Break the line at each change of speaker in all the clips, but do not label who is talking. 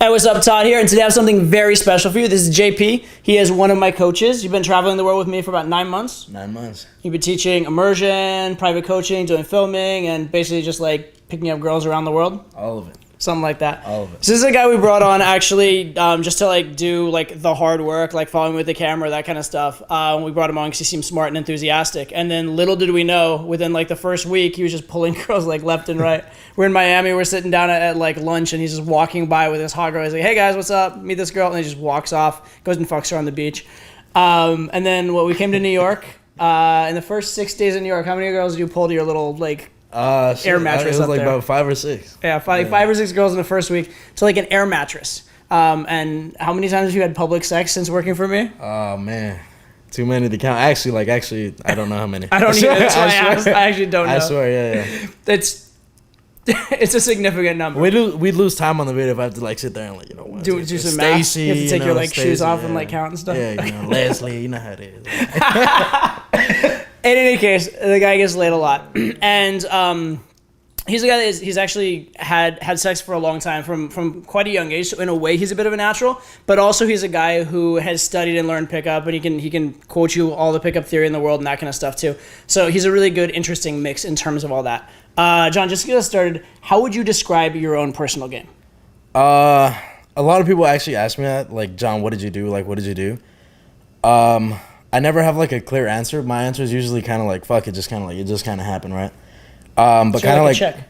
Hey, what's up, Todd here, and today I have something very special for you. This is JP. He is one of my coaches. You've been traveling the world with me for about 9 months.
9 months.
You've been teaching immersion, private coaching, doing filming, and basically just like picking up girls around the world.
All of it.
Something like that.
All of it.
So this is a guy we brought on actually just to like do like the hard work, like following with the camera, that kind of stuff. We brought him on because he seemed smart and enthusiastic. And then little did we know, within like the first week, he was just pulling girls like left and right. We're in Miami, we're sitting down at like lunch, and he's just walking by with this hot girl. He's like, "Hey guys, what's up? Meet this girl," and he just walks off, goes and fucks her on the beach. And then we came to New York. In the first 6 days in New York, how many girls did you pull to your little like air mattress?
It was like
there?
about 5 or 6.
Yeah, five or six girls in the first week to like an air mattress. And how many times have you had public sex since working for me?
Oh man, too many to count. Actually, I don't know how many.
I don't either. That's why I asked. I actually don't know.
I swear, yeah.
It's a significant number.
We'd lose time on the video if I have to like sit there and like
do some math. You have to take your like shoes off and like count and stuff.
Yeah, Leslie, you know how it is.
In any case, the guy gets laid a lot, and he's a guy that he's actually had sex for a long time from quite a young age. So in a way, he's a bit of a natural, but also he's a guy who has studied and learned pickup, and he can quote you all the pickup theory in the world and that kind of stuff too. So he's a really good, interesting mix in terms of all that. John, just to get us started, how would you describe your own personal game?
A lot of people actually ask me that, like, John, what did you do? Like, what did you do? I never have like a clear answer. My answer is usually kind of like, fuck it, just kind of happened, right? But kind of like,
check.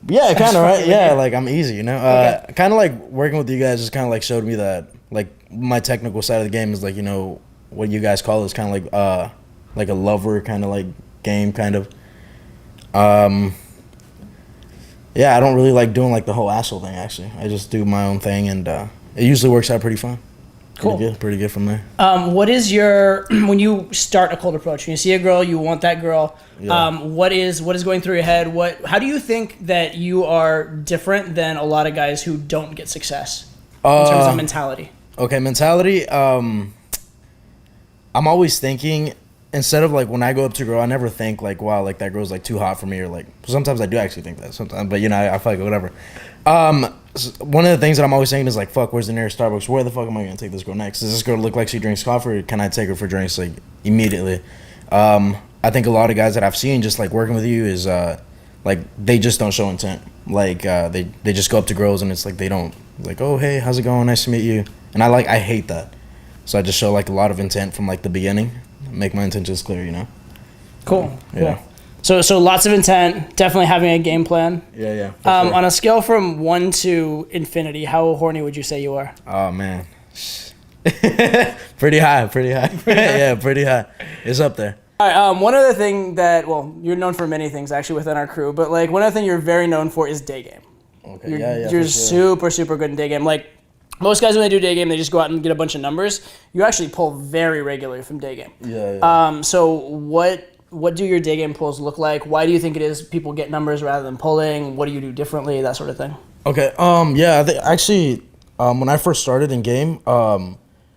Yeah, kind of right. Yeah, like I'm easy, you know. Okay. Kind of like working with you guys just kind of like showed me that like my technical side of the game is like, you know, what you guys call is kind of like a lover kind of like game kind of. Yeah, I don't really like doing like the whole asshole thing actually. I just do my own thing, and it usually works out pretty fun.
Cool.
Pretty good from there.
What is your, when you start a cold approach, when you see a girl, you want that girl, what is going through your head? How do you think that you are different than a lot of guys who don't get success in terms of mentality?
Okay, mentality. I'm always thinking, instead of like when I go up to a girl, I never think like, wow, like that girl's like too hot for me, or like sometimes I do actually think that sometimes, but you know, I feel like whatever. One of the things that I'm always saying is like, fuck, where's the nearest Starbucks? Where the fuck am I gonna take this girl next? Does this girl look like she drinks coffee, or can I take her for drinks like immediately? I think a lot of guys that I've seen just like working with you is like they just don't show intent. Like they just go up to girls and it's like they don't like, oh hey, how's it going? Nice to meet you. And I hate that. So I just show like a lot of intent from like the beginning. Make my intentions clear, you know.
Cool.
Yeah.
So lots of intent, definitely having a game plan.
Yeah.
Sure. On a scale from 1 to infinity, how horny would you say you are?
Oh man, pretty high. Yeah, pretty high. It's up there.
All right. One other thing that, well, you're known for many things actually within our crew, but like one other thing you're very known for is day game.
Okay.
You're super good in day game. Like most guys when they do day game, they just go out and get a bunch of numbers. You actually pull very regularly from day game.
Yeah.
So what do your day game pulls look like? Why do you think it is people get numbers rather than pulling? What do you do differently? That sort of thing.
Okay. Yeah. Actually, when I first started in game,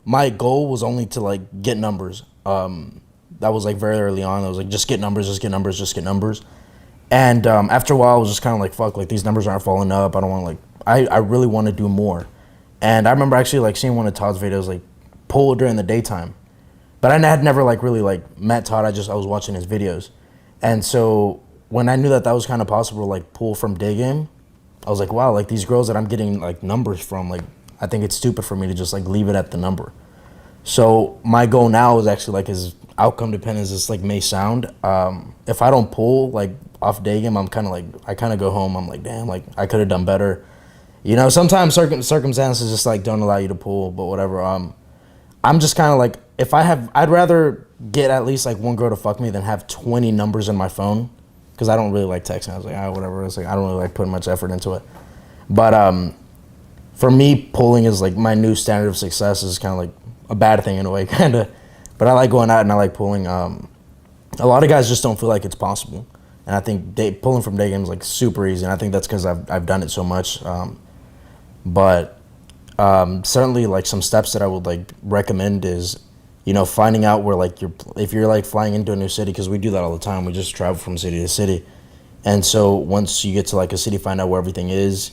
my goal was only to like get numbers. That was like very early on. I was like, just get numbers. And after a while, I was just kind of like, fuck, like these numbers aren't falling up. I don't want to like. I really want to do more. And I remember actually like seeing one of Todd's videos like pull during the daytime. But I had never like really like met Todd. I was watching his videos, and so when I knew that was kind of possible to like pull from day game, I was like, wow, like these girls that I'm getting like numbers from, like I think it's stupid for me to just like leave it at the number. So my goal now is actually like as outcome dependent as this like may sound. If I don't pull like off day game, I'm kind of like I kind of go home. I'm like, damn, like I could have done better. You know, sometimes circumstances just like don't allow you to pull, but whatever. I'm just kind of like, I'd rather get at least like one girl to fuck me than have 20 numbers in my phone, because I don't really like texting. I was like, whatever. It's like I don't really like putting much effort into it. But for me, pulling is like my new standard of success. Is kind of like a bad thing in a way, kind of. But I like going out and I like pulling. A lot of guys just don't feel like it's possible, and I think pulling from day game is like super easy. And I think that's because I've done it so much. But certainly like some steps that I would like recommend is, you know, finding out where like if you're like flying into a new city, because we do that all the time. We just travel from city to city. And so once you get to like a city, find out where everything is,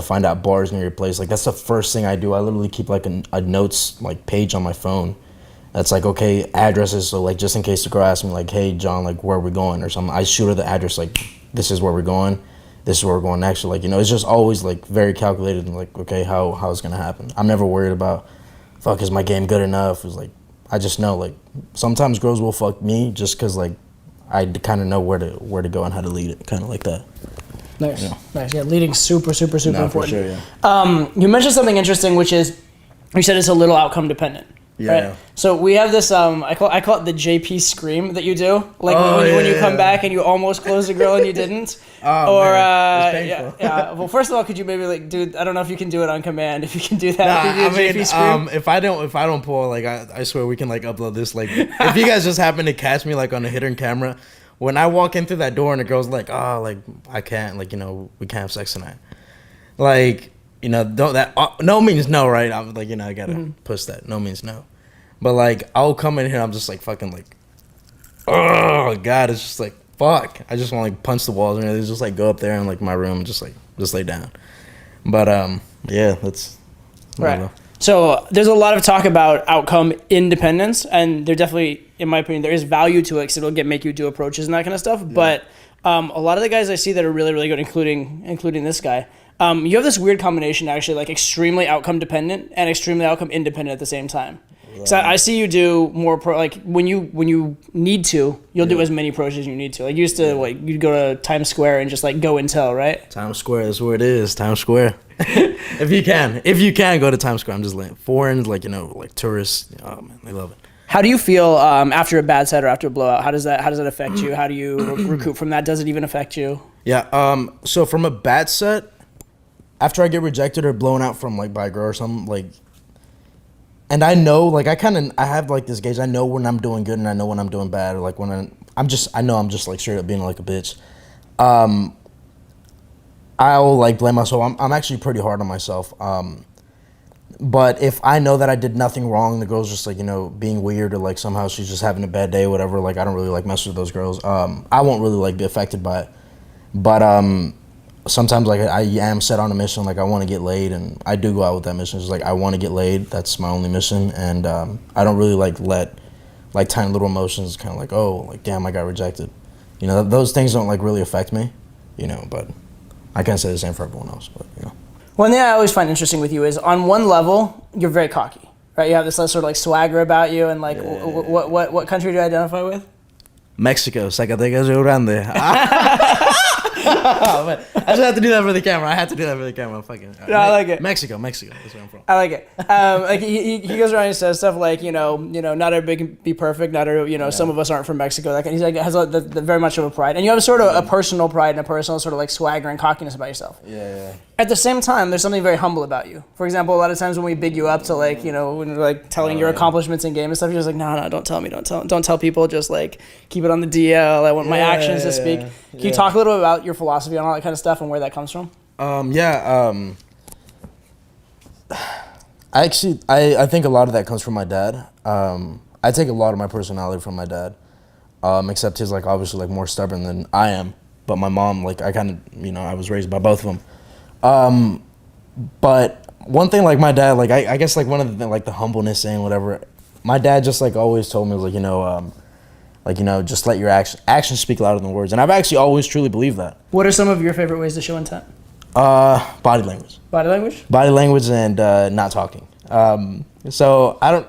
find out bars near your place. Like that's the first thing I do. I literally keep like a notes like page on my phone. That's like, okay, addresses. So like just in case the girl asks me like, hey John, like where are we going or something, I shoot her the address like this is where we're going. This is where we're going next. Like, it's just always like very calculated and like, okay, how it's gonna happen. I'm never worried about, fuck, is my game good enough? It's like, I just know like sometimes girls will fuck me just cause like I kind of know where to go and how to lead it, kind of like that.
Nice, nice. Yeah, leading super important.
For sure, yeah.
You mentioned something interesting, which is you said it's a little outcome dependent.
Yeah.
Right? So we have this. I call it the JP scream that you do, like when you come back and you almost close the girl and you didn't. Yeah. Well, first of all, could you maybe like do? I don't know if you can do it on command. If you can do that, JP scream.
If I don't pull, like I swear we can like upload this. Like if you guys just happen to catch me like on a hidden camera. When I walk in through that door and the girl's like, oh, like, I can't, like, we can't have sex tonight. Like, don't that, no means no, right? I'm like, I gotta push that. No means no. But, like, I'll come in here, I'm just, like, fucking, like, oh, God, it's just, like, fuck. I just want to, like, punch the walls and just, like, go up there in, like, my room and just lay down. But, yeah, that's,
right. So there's a lot of talk about outcome independence, and there definitely, in my opinion, there is value to it because it'll make you do approaches and that kind of stuff. Yeah. But a lot of the guys I see that are really, really good, including this guy, you have this weird combination actually, like extremely outcome dependent and extremely outcome independent at the same time. So I see you do more like when you need to, you'll do as many approaches as you need to. Like you used to you'd go to Times Square and just like go and tell, right?
Times Square is where it is. Times Square. If you can go to Times Square, I'm just like foreigners, like like tourists. Oh man, they love it.
How do you feel after a bad set or after a blowout? How does that affect you? How do you recoup from that? Does it even affect you?
Yeah. So from a bad set, after I get rejected or blown out from like by a girl or something, like. And I know, like, I have, like, this gauge. I know when I'm doing good and I know when I'm doing bad. Or, like, when I know I'm just, like, straight up being, like, a bitch. I'll, like, blame myself. I'm actually pretty hard on myself. But if I know that I did nothing wrong, the girl's just, like, being weird or, like, somehow she's just having a bad day or whatever, like, I don't really, like, mess with those girls. I won't really, like, be affected by it. But, sometimes like I am set on a mission, like I want to get laid, and I do go out with that mission. It's like I want to get laid. That's my only mission, and I don't really like let like tiny little emotions kind of like, oh, like damn, I got rejected. Those things don't like really affect me, but I can't say the same for everyone else. But
one thing I always find interesting with you is on one level you're very cocky, right? You have this sort of like swagger about you, and like what country do you identify with?
Mexico, Zacatecas, Rio Grande. Oh, man. I just have to do that for the camera. Fucking.
No, I like it.
Mexico. That's where I'm from.
I like it. Like he goes around and says stuff like not everybody can be perfect. Not every, some of us aren't from Mexico. That he's like has the very much of a pride, and you have sort of a personal pride and a personal sort of like swagger and cockiness about yourself.
Yeah.
At the same time, there's something very humble about you. For example, a lot of times when we big you up to like when we're like telling your accomplishments in game and stuff, you're just like, no, don't tell me, don't tell people. Just like keep it on the DL. I want my actions to speak. Can you talk a little bit about your philosophy on all that kind of stuff and where that comes from?
I think a lot of that comes from my dad. I take a lot of my personality from my dad, except he's like obviously like more stubborn than I am. But my mom, like I kind of, I was raised by both of them. But one thing like my dad, like I guess like one of the like the humbleness and whatever, my dad just like always told me was like, just let your actions speak louder than words. And I've actually always truly believed that.
What are some of your favorite ways to show intent?
Body language.
Body language?
Body language and not talking. So I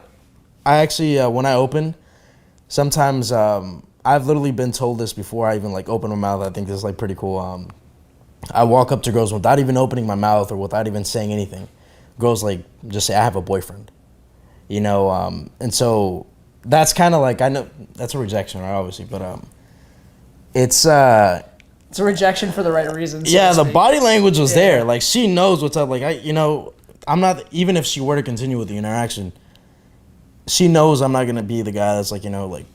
actually, when I open, sometimes I've literally been told this before I even like open my mouth. I think this is like pretty cool. I walk up to girls without even opening my mouth or without even saying anything. Girls like just say, I have a boyfriend. And so that's kind of like, I know that's a rejection, right? Obviously, but it's a
rejection for the right reasons.
Yeah, the body language was there. Like she knows what's up. Like I'm not, even if she were to continue with the interaction, she knows I'm not gonna be the guy that's like like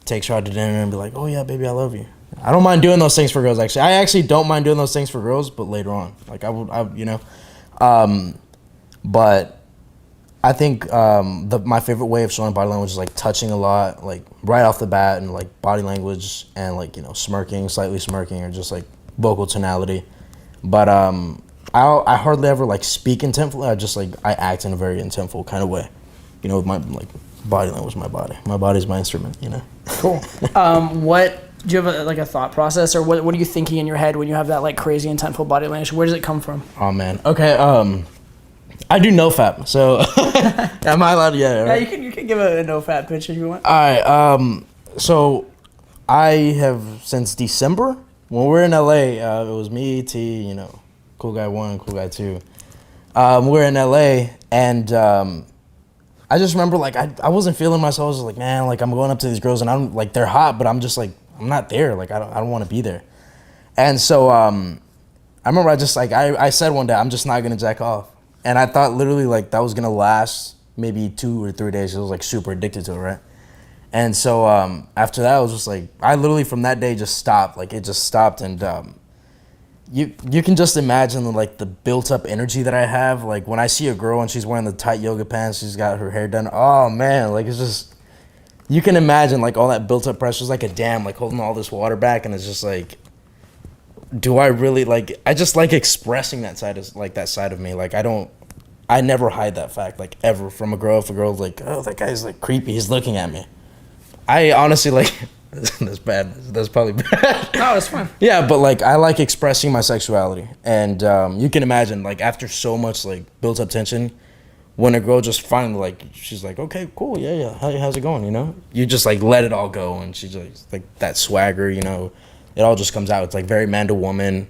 takes her out to dinner and be like, oh yeah, baby, I love you. I don't mind doing those things for girls. Actually, I actually don't mind doing those things for girls, but later on, like but I think my favorite way of showing body language is like touching a lot, like right off the bat, and like body language and like smirking, slightly smirking, or just like vocal tonality. But I hardly ever like speak intentfully. I just like I act in a very intentful kind of way. You know, with my like body language, my body. My body's my instrument. You know.
Cool. What do you have a thought process, or what are you thinking in your head when you have that like crazy intentful body language? Where does it come from?
Oh man. Okay. I do NoFap. So am I allowed? Yeah. Right?
Yeah, you can give a no fat pitch if you want.
All right. So I have since December when we're in LA. It was me, T. You know, cool guy 1, cool guy 2. We're in LA, and I just remember like I wasn't feeling myself. I was like, man, like I'm going up to these girls and I'm like they're hot, but I'm just like I'm not there. Like I don't want to be there. And so I remember I just like I said one day I'm just not gonna jack off, and I thought literally like that was gonna last maybe 2 or 3 days. I was like super addicted to it, right? And so after that I was just like I literally from that day just stopped. Like it just stopped, and you can just imagine like the built up energy that I have. Like when I see a girl and she's wearing the tight yoga pants, she's got her hair done. Oh man, like it's just you can imagine like all that built up pressure. It's like a dam, like holding all this water back, and it's just like, do I really like? I just like expressing that side of like that side of me. Like I never hide that fact like ever from a girl. If a girl's like, oh that guy's like creepy, he's looking at me. I honestly like. That's bad. That's probably bad.
No, it's fine.
Yeah, but like I like expressing my sexuality, and you can imagine like after so much like built up tension, when a girl just finally like she's like, okay, cool, yeah, how's it going? You know, you just like let it all go, and she's like that swagger, you know, it all just comes out. It's like very man to woman,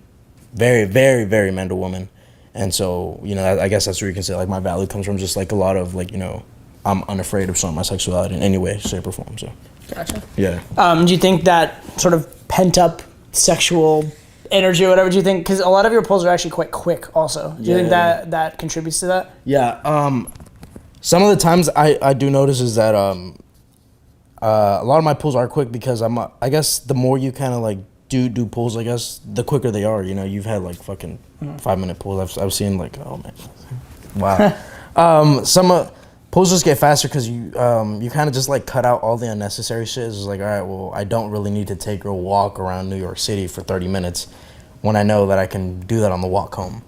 very very very man to woman, and so you know I guess that's where you can say like my value comes from, just like a lot of like you know I'm unafraid of showing my sexuality in any way, shape, or form. So.
Gotcha.
Yeah.
Do you think that sort of pent up sexual energy or whatever, do you think, because a lot of your pulls are actually quite quick also, do you think that contributes to that?
Yeah. Some of the times I do notice is that a lot of my pulls are quick because I guess the more you kind of like do pulls, I guess the quicker they are. You know, you've had like fucking 5-minute pulls. I've seen like, oh man, wow. Some pulls just get faster because you kind of just like cut out all the unnecessary shit. It's just like, all right, well, I don't really need to take a walk around New York City for 30 minutes when I know that I can do that on the walk home.